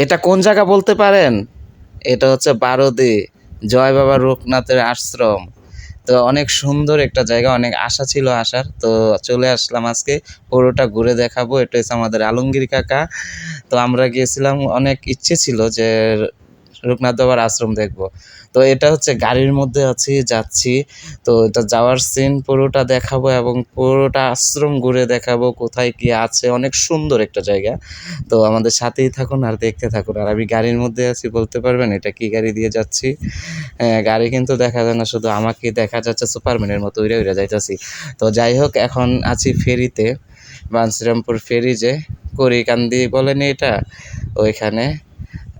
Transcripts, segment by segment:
এটা কোন জায়গা বলতে পারেন? এটা হচ্ছে বারোদি, জয় বাবা রূপনাথের আশ্রম। তো অনেক সুন্দর একটা জায়গা, অনেক আশা ছিল আসার, তো চলে আসলাম আজকে। পুরোটা ঘুরে দেখাবো। এটা হচ্ছে আমাদের আলমগীর কাকা। তো আমরা গিয়েছিলাম, অনেক ইচ্ছে ছিল যে রূপনাথ বাবার আশ্রম দেখব। তো এটা হচ্ছে গাড়ির মধ্যে আছি, যাচ্ছি। তো এটা যাওয়ার সিন পুরোটা দেখাবো এবং পুরোটা আশ্রম ঘুরে দেখাবো, কোথায় কি আছে। অনেক সুন্দর একটা জায়গা। তো আমাদের সাথেই থাকুন আর দেখতে থাকুন। আর আমি গাড়ির মধ্যে আছি, বলতে পারবেন এটা কি গাড়ি দিয়ে যাচ্ছি? হ্যাঁ, গাড়ি কিন্তু দেখা যায় না, শুধু আমাকে দেখা যাচ্ছে সুপারম্যানের মতো উড়ে উড়ে যাইতেছি। তো যাই হোক, এখন আছি ফেরিতে, বাঞ্ছিরামপুর ফেরি যে করিকান্দি বলেনি এটা,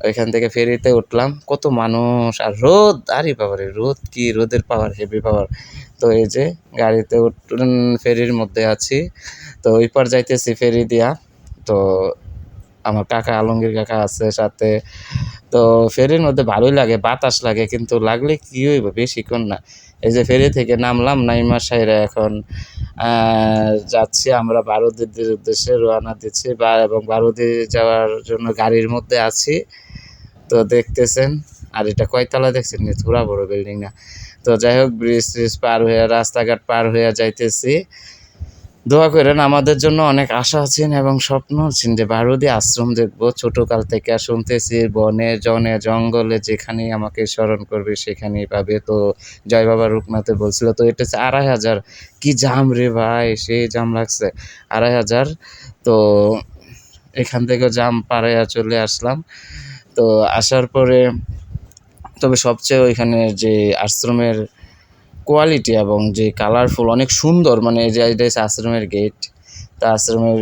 ওইখান থেকে ফেরিতে উঠলাম। কত মানুষ আর রোদ, আরে বাবারে রোদ, কি রোদের পাওয়ার, হেভি পাওয়ার। তো এই যে গাড়িতে ফেরির মধ্যে আছি। তো ওই পার যাইতেছি ফেরি দিয়া। তো আমার কাকা, আলমগীর কাকা আছে সাথে। তো ফেরির মধ্যে ভালোই লাগে, বাতাস লাগে, কিন্তু লাগলে কি হইব, বেশিক্ষণ না। এই যে ফেরি থেকে নামলাম, নাইমা সাইরা এখন যাচ্ছি আমরা বারুদির উদ্দেশ্যে রওনা দিচ্ছি, এবং বারুদি যাওয়ার জন্য গাড়ির মধ্যে আছি। তো দেখতেছেন, আর এটা কয়তলা দেখছেন, থোড়া বড় বিল্ডিং না। তো যাই হোক, ব্রিজ ট্রিজ পার হয়ে, রাস্তাঘাট পার হয়ে যাইতেছি। দোয়া করেন, আমাদের জন্য অনেক আশা আছেন এবং স্বপ্ন আছেন যে বারুদি আশ্রম দেখব। ছোটকাল থেকে শুনতেছি, বনে জনে জঙ্গলে যেখানেই আমাকে স্মরণ করবে সেখানেই পাবে। তো জয় বাবা রূপনাথে বলছিল। তো এটা হচ্ছে 2,500, কি জাম রে ভাই, সেই জাম লাগছে 2,500। তো এখান থেকে জাম পাড়াইয়া চলে আসলাম। তো আসার পরে, তবে সবচেয়ে ওইখানে যে আশ্রমের কোয়ালিটি এবং যে কালারফুল, অনেক সুন্দর, মানে এই যে এটা হচ্ছে আশ্রমের গেট। তা আশ্রমের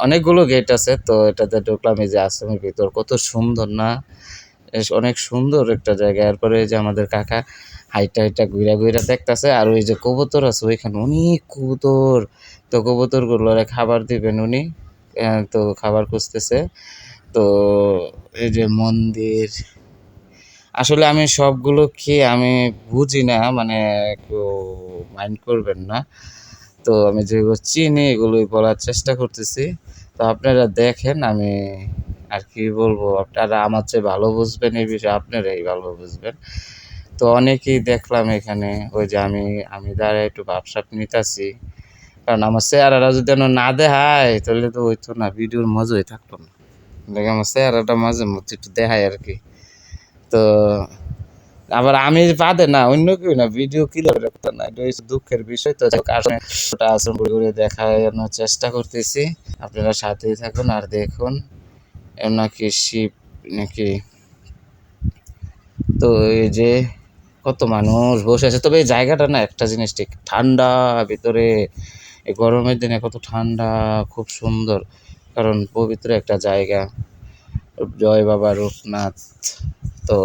অনেকগুলো গেট আছে। তো এটাতে ঢুকলাম, এই যে আশ্রমের ভিতর কত সুন্দর না, অনেক সুন্দর একটা জায়গা। এরপরে এই যে আমাদের কাকা হাইটা হাইটা ঘুরা ঘুরা দেখতেছে। আর ওই যে কবুতর আছে ওইখানে, অনেক কবুতর। তো কবুতরগুলোরে খাবার দিবেন উনি, তো খাবার খুঁজতেছে। তো এই যে মন্দির, আসলে আমি সবগুলো খেয়ে আমি বুঝি না, মানে একটু মাইন্ড করবেন না। তো আমি যেগুলো চিনি এগুলোই বলার চেষ্টা করতেছি। তো আপনারা দেখেন, আমি আর কি বলবো, আপনারা আমার চেয়ে ভালো বুঝবেন এই বিষয়ে, আপনারাই ভালো বুঝবেন। তো অনেকেই দেখলাম এখানে, ওই যে আমি দাঁড়ায় একটু ভাবসাব নিতেছি, কারণ আমার চেহারাটা যদি না দেখায় তাহলে তো হইতো না, ভিডিওর মজাই থাকতো না। দেখে আমার চেহারাটা মাঝে মধ্যে একটু দেখায় আর কি। তো আবার আমি বাদে না, অন্য কেউ না, ভিডিও ক্লিয়ার রাখতে না, এটা হচ্ছে দুঃখের বিষয়। তো কারণে ওটা আশ্রম ঘুরে দেখানোর চেষ্টা করতেছি। আপনারা সাথেই থাকুন আর দেখুন। নাকি শিব নাকি, তো এই যে কত মানুষ বসে আছে। তবে এই জায়গাটা না, একটা জিনিস ঠিক, ঠান্ডা ভিতরে, এই গরমের দিনে কত ঠান্ডা, খুব সুন্দর, কারণ পবিত্র একটা জায়গা, জয় বাবা রূপনাথ। তো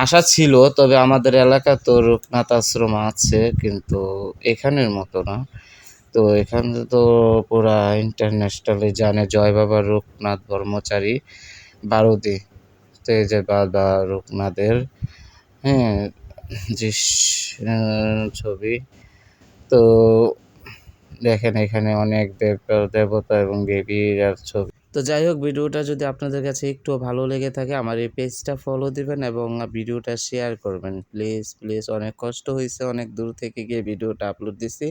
আশা ছিল, তবে আমাদের এলাকা তো রূপনাথ আশ্রম আছে, কিন্তু এখানের মতো না। তো এখানে তো পুরা ইন্টারন্যাশনালি জানে জয় বাবা রূপনাথ ব্রহ্মচারী বারুদি। তো এই যে বাবা রূপনাথের, হ্যাঁ, যে ছবি। তো দেখেন এখানে অনেক দেবতা এবং দেবীর ছবি। তো যাই হোক, ভিডিওটা যদি আপনাদের কাছে একটু ভালো লেগে থাকে, আমার এই পেজটা ফলো দিবেন এবং ভিডিওটা শেয়ার করবেন প্লিজ প্লিজ। অনেক কষ্ট হয়েছে, অনেক দূর থেকে গিয়ে ভিডিওটা আপলোড দিছি,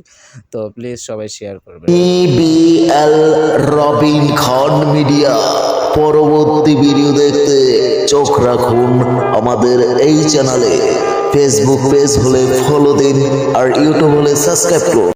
তো প্লিজ সবাই শেয়ার করবেন। BBL রবিন খান মিডিয়া, পরবর্তী ভিডিও দেখতে চোখ রাখুন আমাদের এই চ্যানেলে। ফেসবুক পেজ হলে ফলো দিন আর ইউটিউব হলে সাবস্ক্রাইব করুন।